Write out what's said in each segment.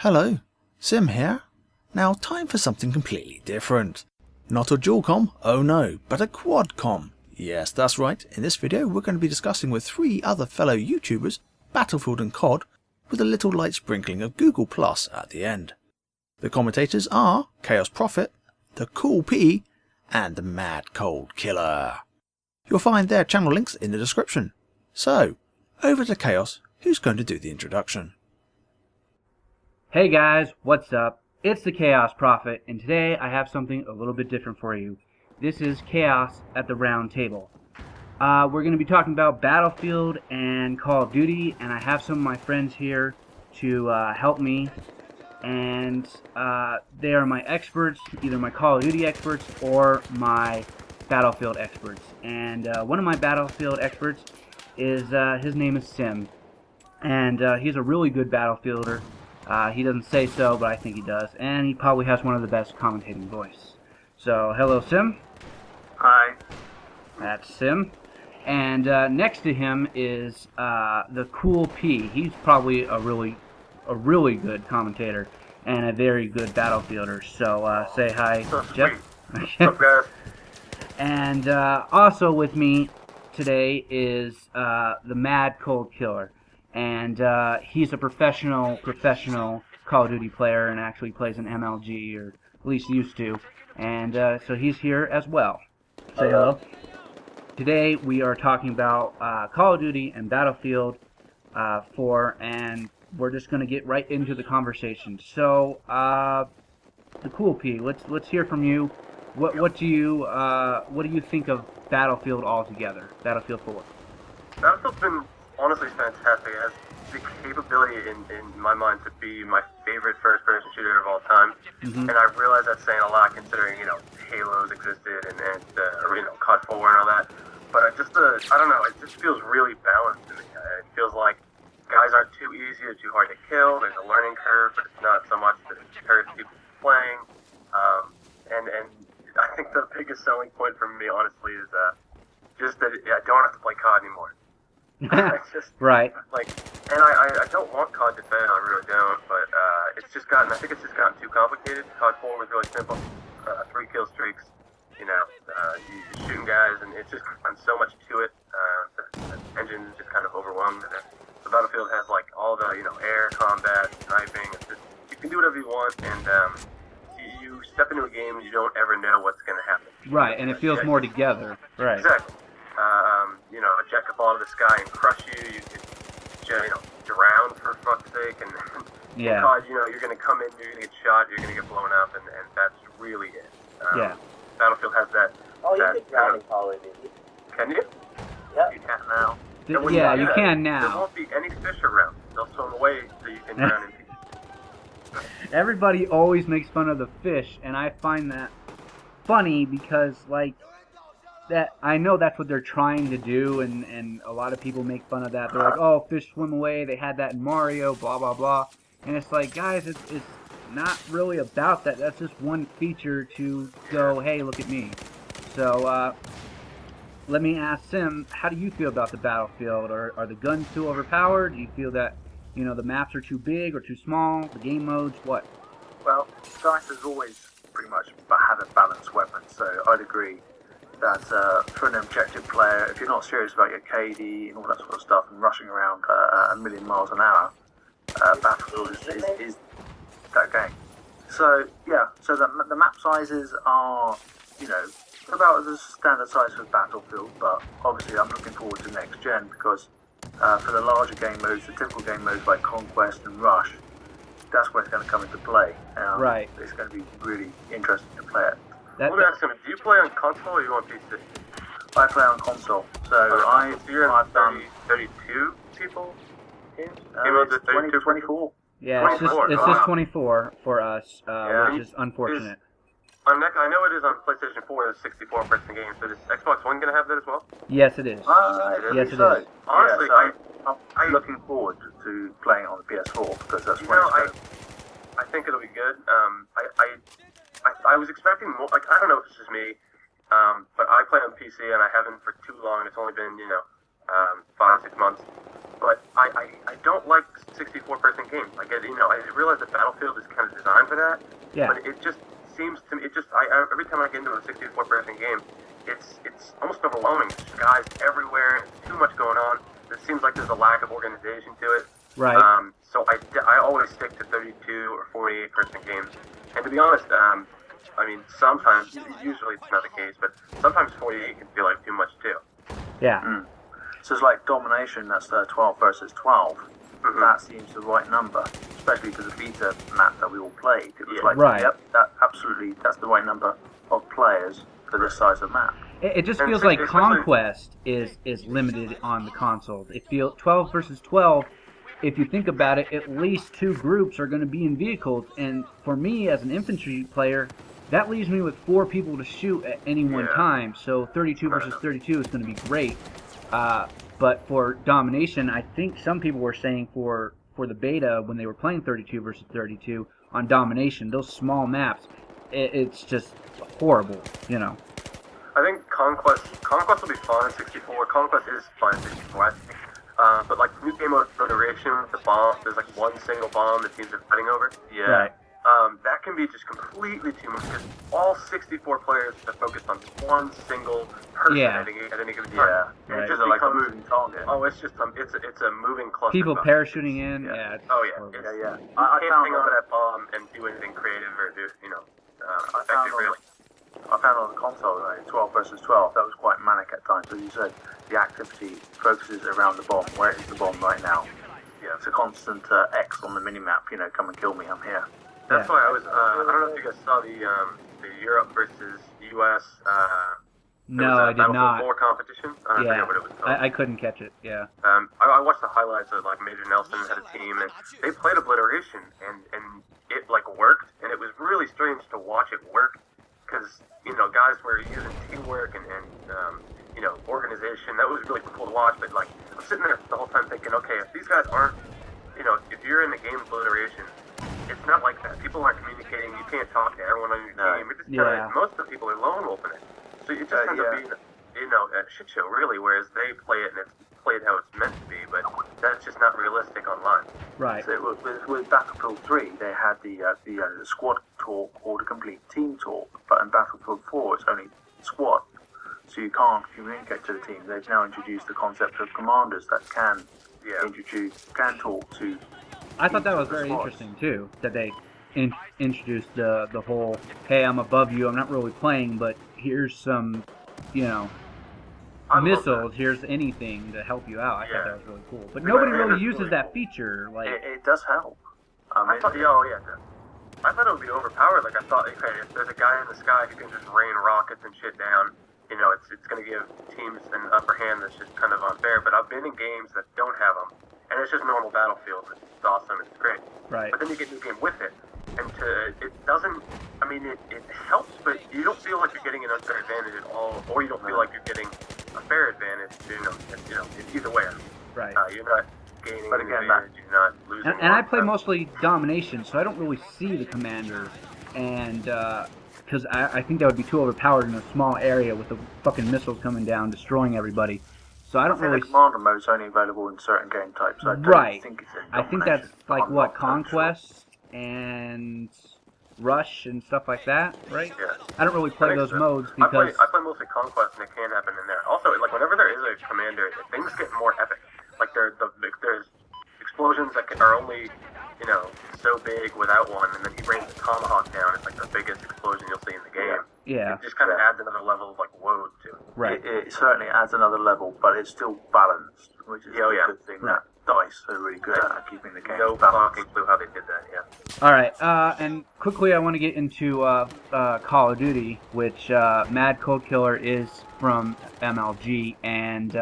Hello, Sim here. Now time for something completely different. Not a dual-com, oh no, but a quad-com. Yes, that's right, in this video we're going to be discussing with 3 other fellow YouTubers, Battlefield and COD, with a little light sprinkling of Google Plus at the end. The commentators are Chaos Prophet, the Cool P, and the Mad Cold Killer. You'll find their channel links in the description. So, over to Chaos, who's going to do the introduction. Hey guys, what's up? It's the Chaos Prophet, and today I have something a little bit different for you. This is Chaos at the Round Table. We're going to be talking about Battlefield and Call of Duty, and I have some of my friends here to help me. And they are my experts, either my Call of Duty experts or my Battlefield experts. And one of my Battlefield experts is, his name is Sim. And he's a really good Battlefielder. He doesn't say so, but I think he does. And he probably has one of the best commentating voice. So, hello, Sim. Hi. That's Sim. And next to him is the Cool P. He's probably a really good commentator and a very good Battlefielder. So, say hi, Jeff. What's up, guys? And also with me today is the Mad Cold Killer. And he's a professional Call of Duty player and actually plays in MLG, or at least used to. And so he's here as well. Say hello. Today we are talking about Call of Duty and Battlefield 4, and we're just going to get right into the conversation. So, the Cool P, let's hear from you. What do you think of Battlefield altogether? Battlefield 4. Battlefield's been honestly fantastic. It has the capability in my mind to be my favorite first-person shooter of all time. Mm-hmm. And I realize that's saying a lot considering, Halo's existed and COD 4 and all that. But I don't know, it just feels really balanced to me. It feels like guys aren't too easy or too hard to kill. There's a learning curve, but it's not so much that it hurts people playing. And I think the biggest selling point for me, honestly, is just that I don't have to play COD anymore. It's just, right. And I don't want COD to fail, I really don't, but I think it's just gotten too complicated. COD 4 was really simple, 3 kill streaks, you shooting guys, and it's just gotten so much to it. The engine is just kind of overwhelmed. The Battlefield has all the air combat, sniping. It's just, you can do whatever you want, and you step into a game and you don't ever know what's going to happen. Right, and it feels more together. Right. Exactly. A jet could fall out of the sky and crush you. You could, drown for fuck's sake. And yeah. COD, you're going to come in, you're going to get shot, you're going to get blown up, and that's really it. Yeah. Battlefield has that. Oh, you can drown in Call of Duty. Can you? Yep. You can now. Yeah, you can There now. won't be any fish around. They'll swim away so you can drown in peace. Everybody always makes fun of the fish, and I find that funny because, that I know that's what they're trying to do, and a lot of people make fun of that. They're like, oh, fish swim away, they had that in Mario, blah, blah, blah. And it's like, guys, it's not really about that. That's just one feature to go, hey, look at me. So, let me ask Sim, how do you feel about the Battlefield? Are the guns too overpowered? Do you feel that, the maps are too big or too small? The game modes, what? Well, DICE has always pretty much had a balanced weapon, so I'd agree that for an objective player, if you're not serious about your KD and all that sort of stuff and rushing around at a million miles an hour, Battlefield is that game. So, yeah, so the map sizes are, about the standard size for Battlefield, but obviously I'm looking forward to next gen because for the larger game modes, the typical game modes like Conquest and Rush, that's where it's going to come into play. Right. It's going to be really interesting to play it. Let me ask you, do you play on console or you on PC? I play on console, so I've done 32 people? Game modes at 32? 24. Yeah, it's 24. just 24 for us, which is unfortunate. I know it is on PlayStation 4 as a 64-person game, so is Xbox One going to have that as well? Yes, it is. Yes, it is. Honestly, I'm looking forward to playing it on the PS4 because that's when I think it'll be good. I was expecting more. I don't know if it's just me, but I play on PC and I haven't for too long. It's only been 5-6 months, but I don't like 64-person games. Like, I realize that Battlefield is kind of designed for that, Yeah. but it just seems to me, every time I get into a 64-person game, it's almost overwhelming. There's guys everywhere, and there's too much going on. It seems like there's a lack of organization to it. Right. So I always stick to 32 or 48-person games. And to be honest, I mean, sometimes, usually it's not the case, but sometimes 48 can feel like too much too. Yeah. So it's like domination, that's 12 versus 12. Mhm. That seems the right number, especially for the beta map that we all played. It was Yeah. like, Right. yep, that's the right number of players for this size of map. It just And feels like especially- Conquest is limited on the consoles. It feels 12 versus 12. If you think about it, at least two groups are going to be in vehicles, and for me as an infantry player, that leaves me with 4 people to shoot at any one Yeah. time. So 32 versus 32 is going to be great. But for domination, I think some people were saying for the beta when they were playing 32 versus 32 on domination, those small maps, it's just horrible, you know. I think Conquest will be fun in 64. Conquest is fun in 64, I think. But like new game mode Federation with the bomb, there's like one single bomb that teams are fighting over. Yeah. Right. That can be just completely too much because all 64 players are focused on one single person Yeah. at any given time. Yeah, And Right. it just like a becomes, moving target. oh, it's a moving cluster. People parachuting in, yeah. It's Oh yeah, horrible. it's, Yeah. You I can't found hang on to that- that bomb and do anything creative or do found effective on- really. I found on the console, right, 12 versus 12, that was quite manic at times. As you said, the activity focuses around the bomb. Where is the bomb right now? Yeah. It's a constant X on the minimap, come and kill me, I'm here. That's why I was. I don't know if you guys saw the Europe versus U.S. No, it was a I did Battlefield not. 4 competition. I don't Yeah, forget what it was called. I couldn't catch it. Yeah. I watched the highlights of like Major Nelson had a team, and they played Obliteration, and it like worked, and it was really strange to watch it work, because guys were using teamwork and organization. That was really cool to watch. But like I'm sitting there the whole time thinking, okay, if these guys aren't, if you're in the game Obliteration, it's not like that. People aren't communicating. You can't talk to everyone on your team. It just kinda, most of the people are lone wolfing it. So it just ends up being, a shit show, really, whereas they play it and it's played how it's meant to be, but that's just not realistic online. Right. So with Battlefield 3, they had the squad talk or the complete team talk, but in Battlefield 4, it's only squad. So you can't communicate to the team. They've now introduced the concept of commanders that can talk to. I thought that was the very squads. interesting too. That they introduced the whole, hey, I'm above you. I'm not really playing, but here's some, I love missiles. Here's anything to help you out. I thought that was really cool. But Yeah, nobody that really is uses really that cool. feature. Like, It does help. I thought, I thought it would be overpowered. Like I thought, okay, if there's a guy in the sky who can just rain rockets and shit down, it's going to give teams an upper hand that's just kind of unfair. But I've been in games that don't have them, and it's just normal Battlefield. It's awesome. It's great. right. But then you get a new game with it, and it doesn't. I mean, it helps, but you don't feel like you're getting an unfair advantage at all, or you don't feel like you're getting a fair advantage. It's either way. Right. You're not gaining But an again, advantage. You're not losing. And I play mostly domination, so I don't really see the commanders, and because I think that would be too overpowered in a small area with the fucking missiles coming down, destroying everybody. So I don't I think really. the commander mode is only available in certain game types. I don't Right. think it's in I think that's domination. like I'm what, not so sure. Conquest and Rush and stuff like that, right? Yeah. I don't really play I think those so. modes I play because mostly Conquest, and it can happen in there. Also, like whenever there is a commander, things get more epic. Like there's explosions that are only so big without one, and then he brings the tomahawk down. It's like the biggest explosion you'll see in the game. yeah, It just kind of adds another level of like woe to it. right. It certainly adds another level, but it's still balanced, which is a good thing. Right. That DICE are really good at keeping the game No balanced. fucking clue how they did that. Yeah. All right, and quickly I want to get into Call of Duty, which Mad Cold Killer is from MLG, and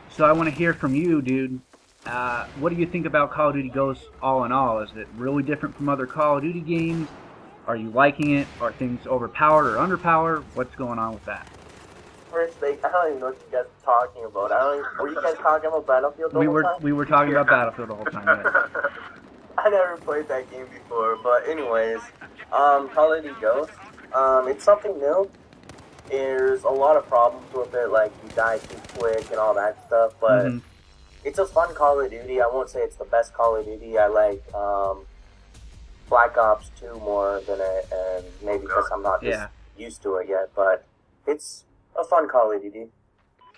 so I want to hear from you, dude. What do you think about Call of Duty Ghosts all in all? Is it really different from other Call of Duty games? Are you liking it? Are things overpowered or underpowered? What's going on with that? First, I don't even know what you guys are talking about. Were you guys talking about Battlefield the whole time? We were talking about Battlefield the whole time. Yeah. I never played that game before, but anyways, Call of Duty Ghosts, it's something new. There's a lot of problems with it, like you die too quick and all that stuff, but Mhm. it's a fun Call of Duty. I won't say it's the best Call of Duty. I like Black Ops 2 more than it, and maybe because I'm not just used to it yet, but it's a fun Call of Duty.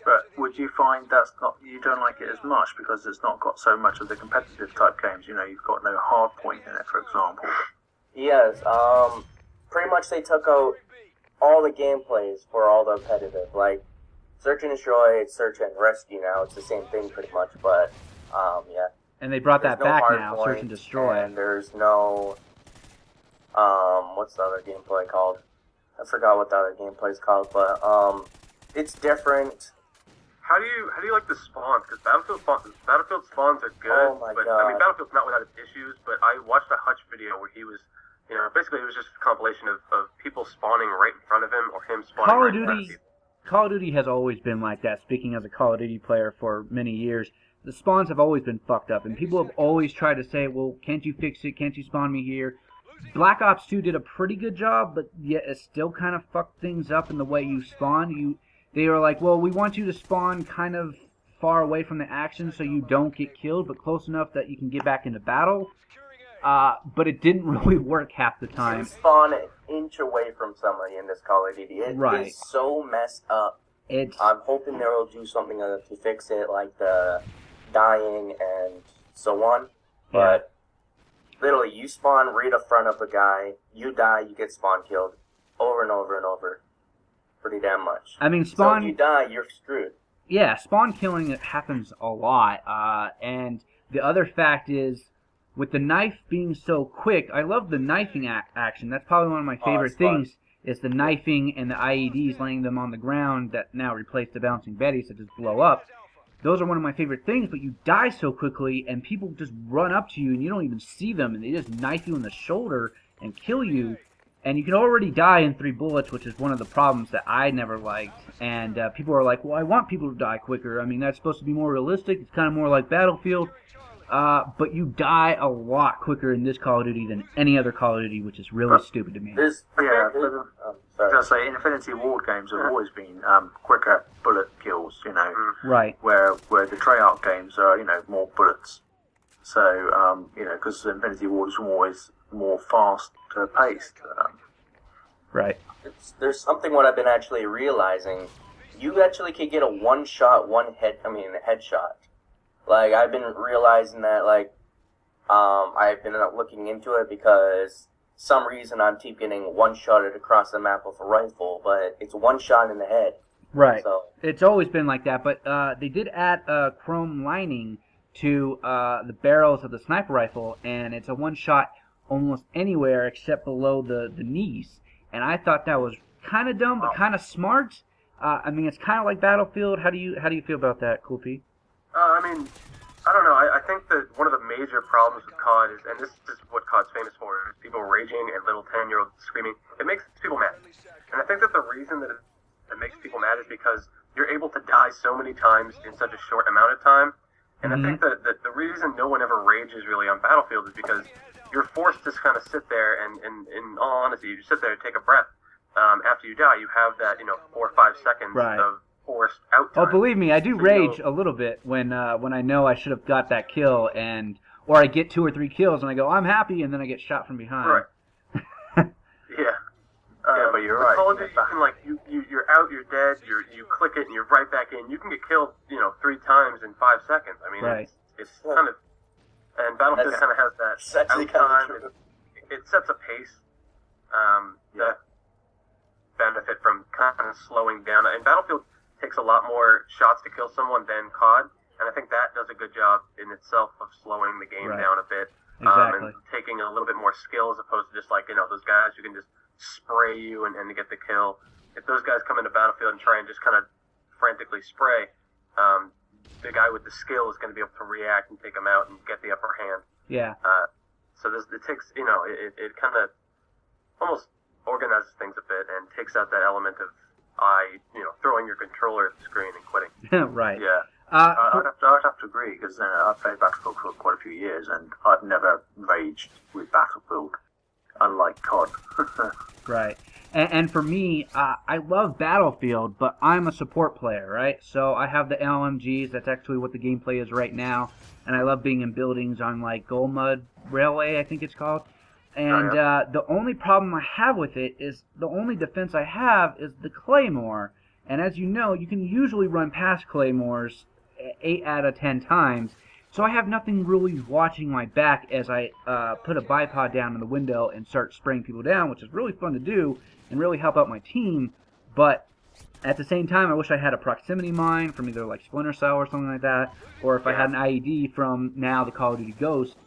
But would you find you don't like it as much because it's not got so much of the competitive type games? You know, you've got no hard point in it, for example. Yes, pretty much they took out all the gameplays for all the competitive. Like, Search and Destroy, it's Search and Rescue now. It's the same thing pretty much, but, yeah. And they brought that back now, point, Search and Destroy. And there's no, what's the other gameplay called? I forgot what the other gameplay is called, but, it's different. How do you like the spawns? Because Battlefield spawns are good. Oh my God. I mean, Battlefield's not without its issues, but I watched a Hutch video where he was, basically it was just a compilation of people spawning right in front of him or him spawning right in front of people. Call of Duty has always been like that. Speaking as a Call of Duty player for many years, the spawns have always been fucked up, and people have always tried to say, well, can't you fix it? Can't you spawn me here? Black Ops 2 did a pretty good job, but yet it still kind of fucked things up in the way you spawn. They were like, well, we want you to spawn kind of far away from the action so you don't get killed, but close enough that you can get back into battle. But it didn't really work half the time. You spawn an inch away from somebody in this Call of Duty. It is so messed up. I'm hoping they'll do something to fix it, like the dying and so on. But literally, you spawn right in front of a guy, you die, you get spawn killed over and over and over. Pretty damn much. I mean, spawn... So if you die, you're screwed. Yeah, spawn killing happens a lot. And the other fact is, with the knife being so quick, I love the knifing action. That's probably one of my favorite things, is the knifing and the IEDs, laying them on the ground that now replace the bouncing betties that just blow up. Those are one of my favorite things, but you die so quickly, and people just run up to you, and you don't even see them, and they just knife you in the shoulder and kill you. And you can already die in 3 bullets, which is one of the problems that I never liked. And people are like, well, I want people to die quicker. I mean, that's supposed to be more realistic. It's kind of more like Battlefield. But you die a lot quicker in this Call of Duty than any other Call of Duty, which is really stupid to me. Say Infinity Ward games have always been quicker bullet kills, Right. Where the Treyarch games are, more bullets. So, because Infinity Ward is always more fast-paced. Right. There's something what I've been actually realizing. You actually could get a headshot. Like, I've been realizing that, like, I've been looking into it because some reason I'm keep getting one-shotted across the map with a rifle, but it's one shot in the head. Right. So it's always been like that, but they did add a chrome lining to the barrels of the sniper rifle, and it's a one-shot almost anywhere except below the knees. And I thought that was kind of dumb, but kind of smart. I mean, it's kind of like Battlefield. How do you feel about that, Cool P? I don't know. I think that one of the major problems with COD is, and this is what COD's famous for, is people raging and little 10-year-olds screaming. It makes people mad. And I think that the reason that it makes people mad is because you're able to die so many times in such a short amount of time. And I think that the reason no one ever rages really on Battlefield is because you're forced to kind of sit there and in all honesty, you sit there and take a breath. After you die, you have that, 4 or 5 seconds of forced out time. Oh, believe me, I do rage a little bit when I know I should have got that kill, or I get 2 or 3 kills and I go, I'm happy, and then I get shot from behind. Right. Yeah, but you're right. Call of Duty, you can you're out, you're dead, you click it, and you're right back in. You can get killed, 3 times in 5 seconds. I mean, it's kind of, and Battlefield kind of has that out time. It sets a pace. That benefit from kind of slowing down. And Battlefield takes a lot more shots to kill someone than COD, and I think that does a good job in itself of slowing the game down a bit. Exactly. And taking a little bit more skill as opposed to just like, those guys who can just spray you and get the kill. If those guys come into Battlefield and try and just kind of frantically spray, the guy with the skill is going to be able to react and take them out and get the upper hand. Yeah. So it takes, it kind of almost organizes things a bit and takes out that element of throwing your controller at the screen and quitting. Right. Yeah. I'd have to agree, because I've played Battlefield for quite a few years, and I've never raged with Battlefield. unlike COD. Right. And for me, I love Battlefield, but I'm a support player, right? So I have the LMGs. That's actually what the gameplay is right now. And I love being in buildings on, like, Gold Mud Railway, I think it's called. And the only problem I have with it is the only defense I have is the Claymore. And as you know, you can usually run past Claymores 8 out of 10 times. So I have nothing really watching my back as I put a bipod down in the window and start spraying people down, which is really fun to do and really help out my team. But at the same time, I wish I had a proximity mine from either like Splinter Cell or something like that, or if I had an IED from now the Call of Duty Ghost,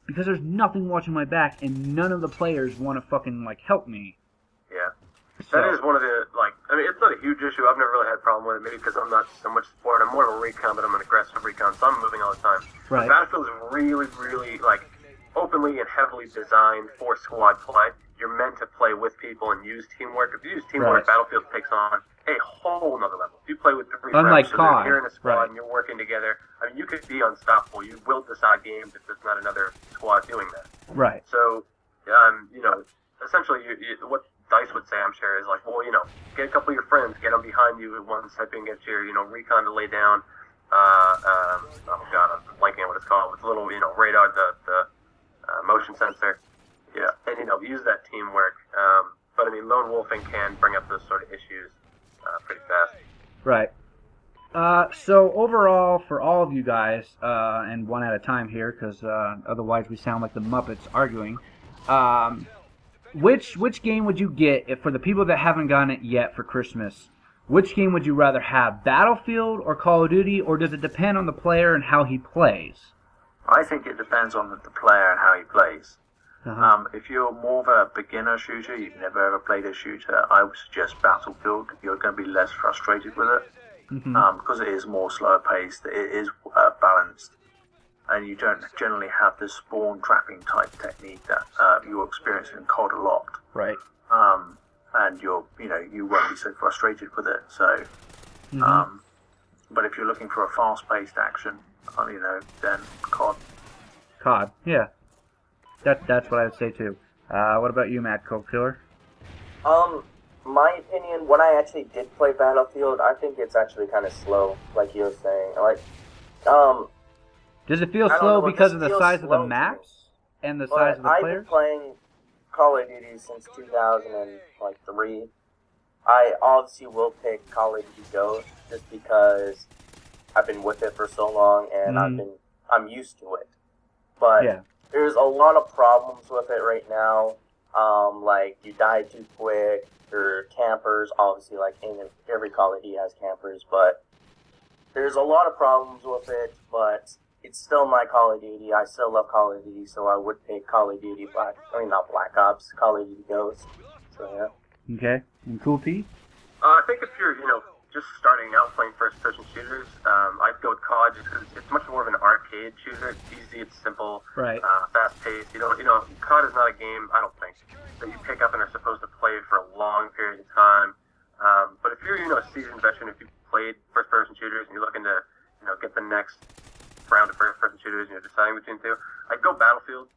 because there's nothing watching my back and none of the players want to fucking like help me. Yeah. That is one of the, like, I mean, it's not a huge issue. I've never really had a problem with it, maybe because I'm not so much support. I'm more of a recon, but I'm an aggressive recon, so I'm moving all the time. Right. But Battlefield is really, really, like, openly and heavily designed for squad play. You're meant to play with people and use teamwork. If you use teamwork, Battlefield takes on a whole nother level. If you play with 3 Unlike friends, COD. so you're in a squad and you're working together, I mean, you could be unstoppable. You will decide games if there's not another squad doing that. Right. So, you know, essentially, what Dice would say, I'm sure, is like, well, you know, get a couple of your friends, get them behind you at once, type in, get your, you know, recon to lay down, oh god, I'm blanking on what it's called, with a little, you know, radar, the motion sensor, yeah, and, you know, use that teamwork, but I mean, lone wolfing can bring up those sort of issues pretty fast. Right. So overall, for all of you guys, and one at a time here, because otherwise we sound like the Muppets arguing, which game would you get if, for the people that haven't gotten it yet for Christmas? Which game would you rather have, Battlefield or Call of Duty, or does it depend on the player and how he plays? I think it depends on the player and how he plays. If you're more of a beginner shooter, you've never ever played a shooter, I would suggest Battlefield. You're going to be less frustrated with it, because it is more slower paced, it is balanced, and you don't generally have the spawn trapping type technique that you'll experience in COD a lot. Right. And you won't be so frustrated with it. So, but if you're looking for a fast-paced action, then COD. COD, yeah. That's what I would say too. What about you, Matt, Cold Killer? My opinion, when I actually did play Battlefield, I think it's actually kind of slow, like you were saying. Like, does it feel slow because of the size of the maps and the size of the players? I've been playing Call of Duty since 2003. I obviously will pick Call of Duty Ghost just because I've been with it for so long and I'm used to it. But there's a lot of problems with it right now. Like you die too quick, or campers. Obviously, like in every Call of Duty has campers, but there's a lot of problems with it. But it's still my Call of Duty. I still love Call of Duty, so I would pick Call of Duty not Black Ops, Call of Duty Ghost. So yeah. Okay. And Cool P? I think if you're, just starting out playing first-person shooters, I'd go with COD just because it's much more of an arcade shooter. It's easy, it's simple, fast-paced. COD is not a game, I don't think, that you pick up and are supposed to play for a long period of time. But if you're, a seasoned veteran, if you've played first-person shooters and you're looking to, get the next round of first-person shooters and you're deciding between two, I'd go Battlefield,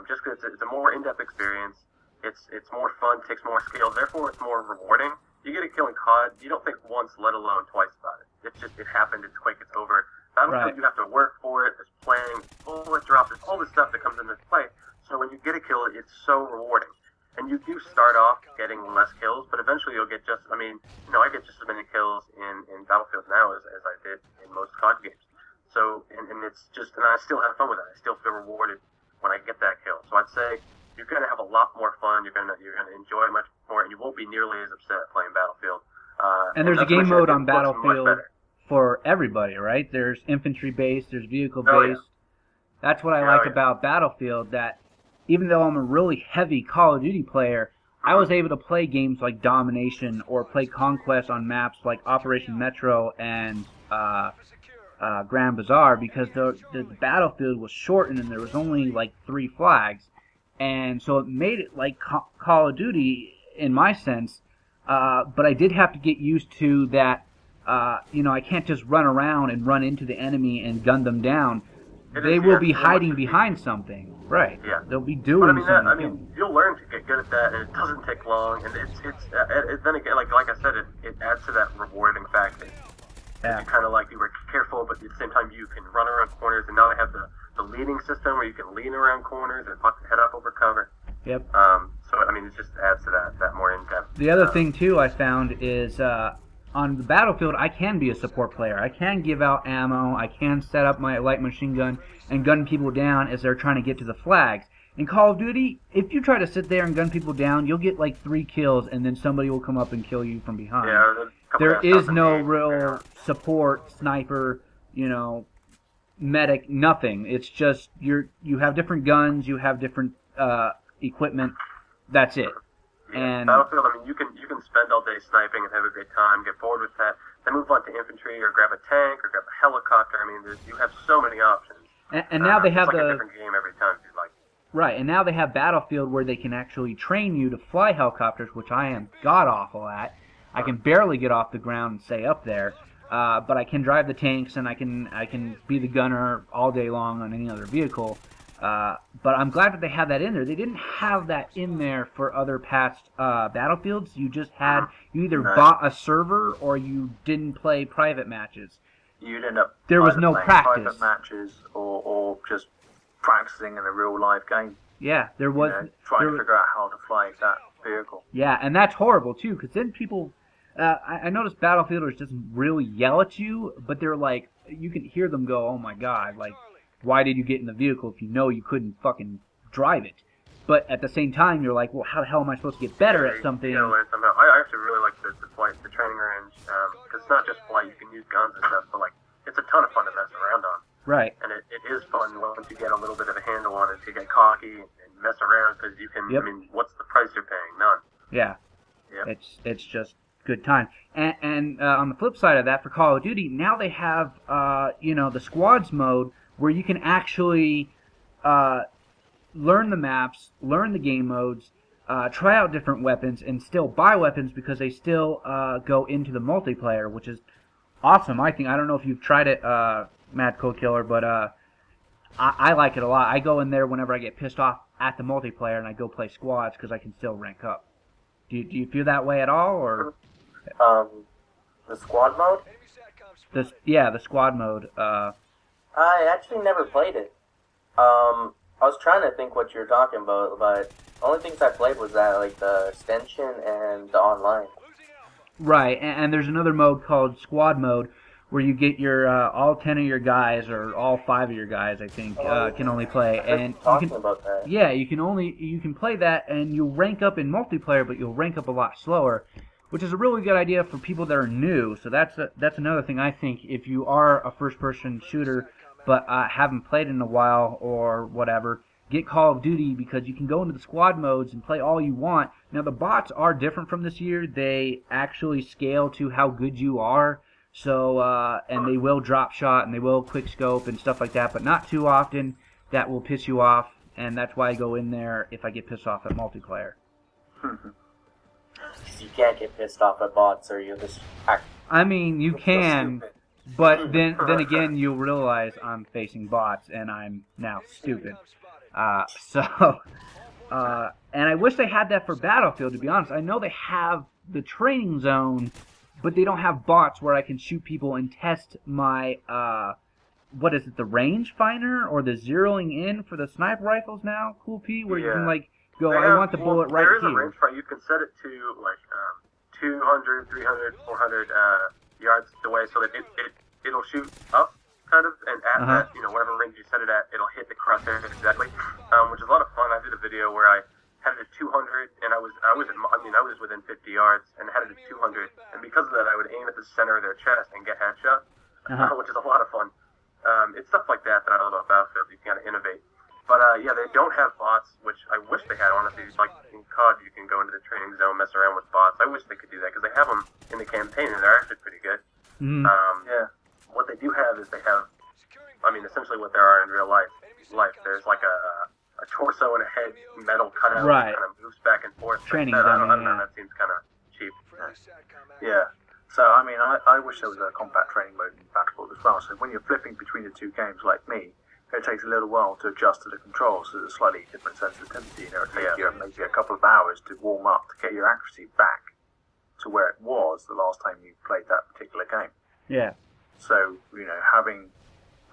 just because it's a more in-depth experience. It's more fun, takes more skills, therefore it's more rewarding. You get a kill in COD, you don't think once, let alone twice about it. It happened, it's quick, it's over. Battlefield, you have to work for it, there's planning, bullet drops, there's all this stuff that comes into play. So when you get a kill, it's so rewarding. And you do start off getting less kills, but eventually you'll get I get just as many kills in Battlefield now as I did in most COD games. So, and it's just, and I still have fun with it. I still feel rewarded when I get that kill. So I'd say you're going to have a lot more fun. You're going to enjoy it much more, and you won't be nearly as upset playing Battlefield. And there's a game mode on Battlefield for everybody, right? There's infantry-based, there's vehicle-based. Oh, yeah. That's what I like about Battlefield, that even though I'm a really heavy Call of Duty player, I was able to play games like Domination or play Conquest on maps like Operation Metro and Grand Bazaar because the battlefield was shortened and there was only like 3 flags. And so it made it like Call of Duty in my sense, but I did have to get used to that, I can't just run around and run into the enemy and gun them down. they will be hiding behind something. Right. Yeah. They'll be doing something. You'll learn to get good at that, and it doesn't take long. And then again, like I said, it adds to that rewarding factor. Yeah. You kind of you were careful, but at the same time you can run around corners, and now they have the leading system where you can lean around corners and pop the head up over cover. Yep. So I mean, it just adds to that more in depth. The other thing too I found is on the battlefield I can be a support player. I can give out ammo. I can set up my light machine gun and gun people down as they're trying to get to the flags. In Call of Duty, if you try to sit there and gun people down, you'll get 3 kills, and then somebody will come up and kill you from behind. Yeah, there is no real support, sniper, medic, nothing. It's just you have different guns, you have different equipment. That's it. Yeah, and Battlefield, I mean, you can spend all day sniping and have a great time, get bored with that, then move on to infantry or grab a tank or grab a helicopter. I mean, you have so many options. And now they have it's a different game every time, if you like. Right, and now they have Battlefield where they can actually train you to fly helicopters, which I am god-awful at. I can barely get off the ground and stay up there, but I can drive the tanks, and I can be the gunner all day long on any other vehicle. But I'm glad that they have that in there. They didn't have that in there for other past Battlefields. You just had, you either bought a server or you didn't play private matches. You'd end up there was no practice. Private matches or just practicing in a real live game. Yeah, there was trying to figure out how to fly that vehicle. Yeah, and that's horrible too, because then people. I noticed Battlefielders doesn't really yell at you, but they're you can hear them go, "Oh my God!" Why did you get in the vehicle if you know you couldn't fucking drive it? But at the same time, you're like, well, how the hell am I supposed to get better at something? You gotta learn somehow. I actually really like the flight, the training range, because it's not just flight. You can use guns and stuff, but it's a ton of fun to mess around on. Right. And it is fun once you get a little bit of a handle on it to get cocky and mess around, because you can. Yep. I mean, what's the price you're paying? None. Yeah. Yep. It's just good time. And on the flip side of that, for Call of Duty, now they have the squads mode where you can actually learn the maps, learn the game modes, try out different weapons, and still buy weapons because they still go into the multiplayer, which is awesome. I think. I don't know if you've tried it, Mad Cold Killer, but I like it a lot. I go in there whenever I get pissed off at the multiplayer, and I go play squads because I can still rank up. Do you feel that way at all, or? The squad mode? The squad mode. I actually never played it. I was trying to think what you were talking about, but the only things I played was that, the extension and the online. Right, and there's another mode called squad mode where you get your all 10 of your guys or all 5 of your guys, I think, can only play. And talking about that. Yeah, you can play that, and you'll rank up in multiplayer, but you'll rank up a lot slower, which is a really good idea for people that are new. So that's another thing I think. If you are a first-person shooter but haven't played in a while or whatever, get Call of Duty, because you can go into the squad modes and play all you want. Now, the bots are different from this year. They actually scale to how good you are. So, and they will drop shot and they will quick scope and stuff like that, but not too often. That will piss you off, and that's why I go in there if I get pissed off at multiplayer. You can't get pissed off at bots, or you'll just act. I mean, you can, but then again, you'll realize I'm facing bots, and I'm now stupid. And I wish they had that for Battlefield, to be honest. I know they have the training zone, but they don't have bots where I can shoot people and test my, what is it, the rangefinder or the zeroing in for the sniper rifles now, Cool P, where you can, go, I want the bullet right here. There is a rangefinder. You can set it to, 200, 300, 400 yards away so that it'll shoot up, kind of, and at that, whatever range you set it at, it'll hit the crosshair exactly, which is a lot of fun. I did a video where I had it at 200, and I was within 50 yards, and had it at 200, and because of that, I would aim at the center of their chest and get headshot, which is a lot of fun. It's stuff like that I love about Battlefield. You can kind of innovate. But, they don't have bots, which I wish they had, honestly. Like in COD, you can go into the training zone, mess around with bots. I wish they could do that, because they have them in the campaign, and they're actually pretty good. Mm-hmm. What they do have is they have, essentially what there are in real life. There's a torso and a head metal cutout that kind of moves back and forth. Training zone, I don't know, that seems kind of cheap. Yeah. So, I wish there was a combat training mode in Battlefield as well. So when you're flipping between the two games like me, it takes a little while to adjust to the controls. So there's a slightly different sensitivity. It takes you maybe a couple of hours to warm up to get your accuracy back to where it was the last time you played that particular game. Yeah. So, having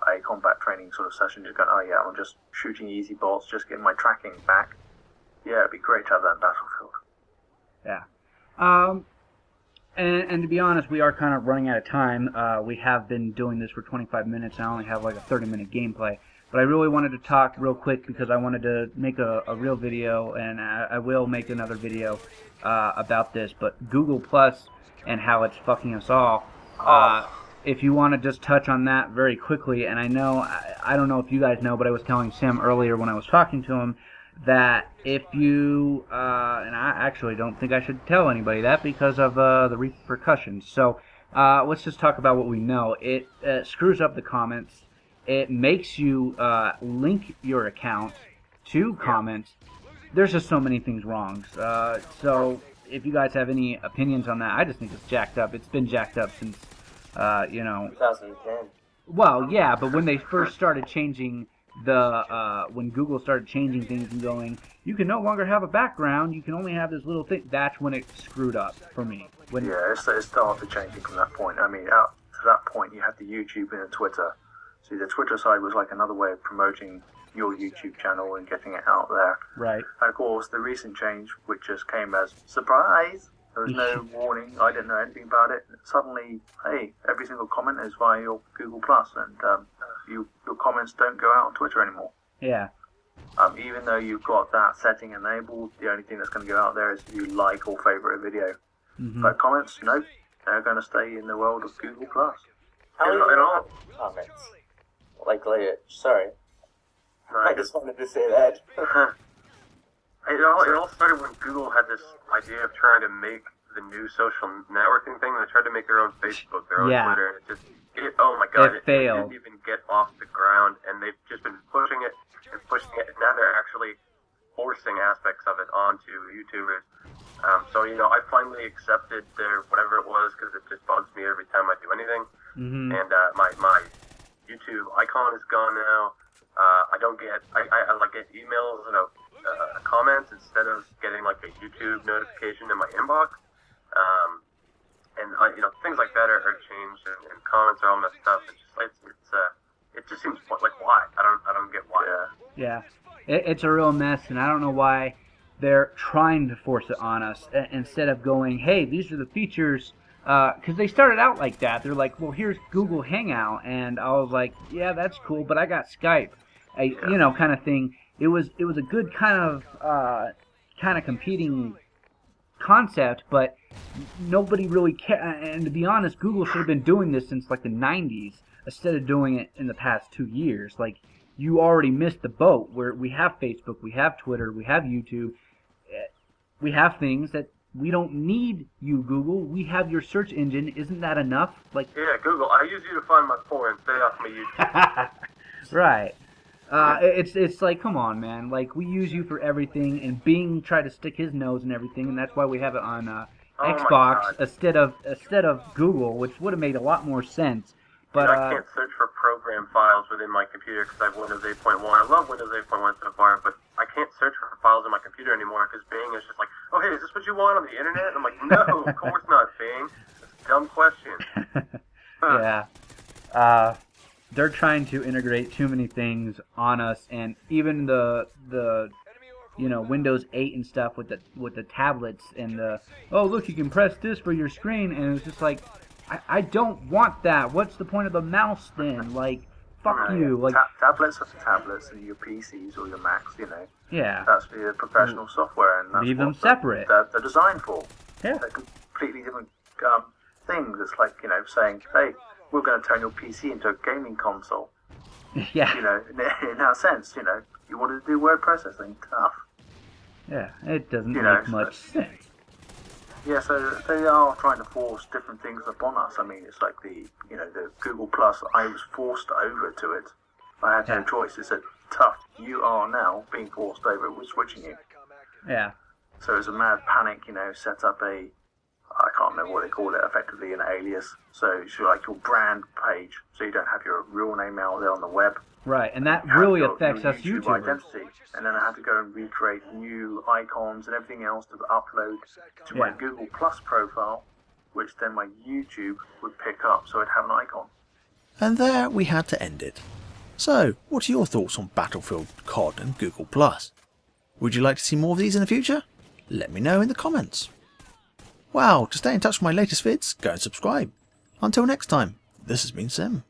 a combat training sort of session, just going, oh yeah, I'm just shooting easy bolts, just getting my tracking back. Yeah, it'd be great to have that in Battlefield. Yeah. And to be honest, we are kind of running out of time. We have been doing this for 25 minutes, and I only have like a 30-minute gameplay. But I really wanted to talk real quick because I wanted to make a real video, and I will make another video about this. But Google Plus and how it's fucking us all. If you want to just touch on that very quickly, and I don't know if you guys know, but I was telling Sam earlier when I was talking to him that if you, and I actually don't think I should tell anybody that because of the repercussions. So let's just talk about what we know. It screws up the comments. It makes you link your account to comments. There's just so many things wrong. So if you guys have any opinions on that, I just think it's jacked up. It's been jacked up since, 2010. Well, yeah, but when they first started changing when Google started changing things and going, you can no longer have a background, you can only have this little thing, that's when it screwed up for me. It started changing from that point. I mean, up to that point, you had the YouTube and the Twitter. See, the Twitter side was like another way of promoting your YouTube channel and getting it out there. Right. And of course, the recent change, which just came as surprise, there was no warning, I didn't know anything about it. Suddenly, hey, every single comment is via your Google Plus, and your comments don't go out on Twitter anymore. Yeah. Even though you've got that setting enabled, the only thing that's going to go out there is if you like or favorite a video. Mm-hmm. But comments, nope, they're going to stay in the world of Google Plus. How do you comments? Like later, sorry. I just wanted to say that. It all started when Google had this idea of trying to make the new social networking thing. They tried to make their own Facebook, their own Twitter, and oh my god, it failed. It didn't even get off the ground, and they've just been pushing it, and now they're actually forcing aspects of it onto YouTubers. So, I finally accepted their whatever it was, because it just bugs me every time I do anything. Mm-hmm. And my YouTube icon is gone now. I don't get, I get emails and comments instead of getting like a YouTube notification in my inbox. And things like that are changed, and comments are all messed up. It's just it just seems like why? I don't get why. Yeah. It's a real mess, and I don't know why they're trying to force it on us instead of going, hey, these are the features. Because they started out like that. They're like, well, here's Google Hangout, and I was like, yeah, that's cool, but I got Skype, kind of thing. It was a good kind of competing concept, but nobody really cared. And to be honest, Google should have been doing this since like the 90s instead of doing it in the past 2 years. Like, you already missed the boat where we have Facebook, we have Twitter, we have YouTube, we have things that we don't need you, Google. We have your search engine. Isn't that enough? Like, yeah, Google, I use you to find my porn. Stay off my YouTube. Right. It's like, come on, man. Like, we use you for everything, and Bing tried to stick his nose in everything, and that's why we have it on Xbox instead of Google, which would have made a lot more sense. But I can't search for program files within my computer because I have Windows 8.1. I love Windows 8.1 so far, but I can't search for files in my computer anymore because Bing is just like, oh, hey, is this what you want on the internet? And I'm like, no, of course not, Bing. That's a dumb question. Yeah. They're trying to integrate too many things on us, and even the Windows 8 and stuff with the tablets and oh, look, you can press this for your screen, and it's just like, I don't want that. What's the point of the mouse then? Like, fuck you. Like, tablets are for tablets, and your PCs or your Macs, Yeah. That's for your professional software, and that's leave them what separate. They're designed for. Yeah. They're completely different things. It's like, saying, hey, we're going to turn your PC into a gaming console. Yeah. In that sense, you wanted to do word processing, tough. Yeah, it doesn't make much sense. Yeah, so they are trying to force different things upon us. I mean, it's like the Google Plus. I was forced over to it. I had no choice. It said, tough, you are now being forced over. We're switching you. Yeah. So it was a mad panic, set up I can't remember what they call it, effectively an alias. So it's like your brand page, so you don't have your real name out there on the web. Right, and that really affects us YouTube YouTubers. identity, and then I had to go and recreate new icons and everything else to upload to my Google Plus profile, which then my YouTube would pick up, so I'd have an icon. And there we had to end it. So, what are your thoughts on Battlefield, COD and Google+? Would you like to see more of these in the future? Let me know in the comments. Wow, to stay in touch with my latest vids, go and subscribe. Until next time, this has been Sim.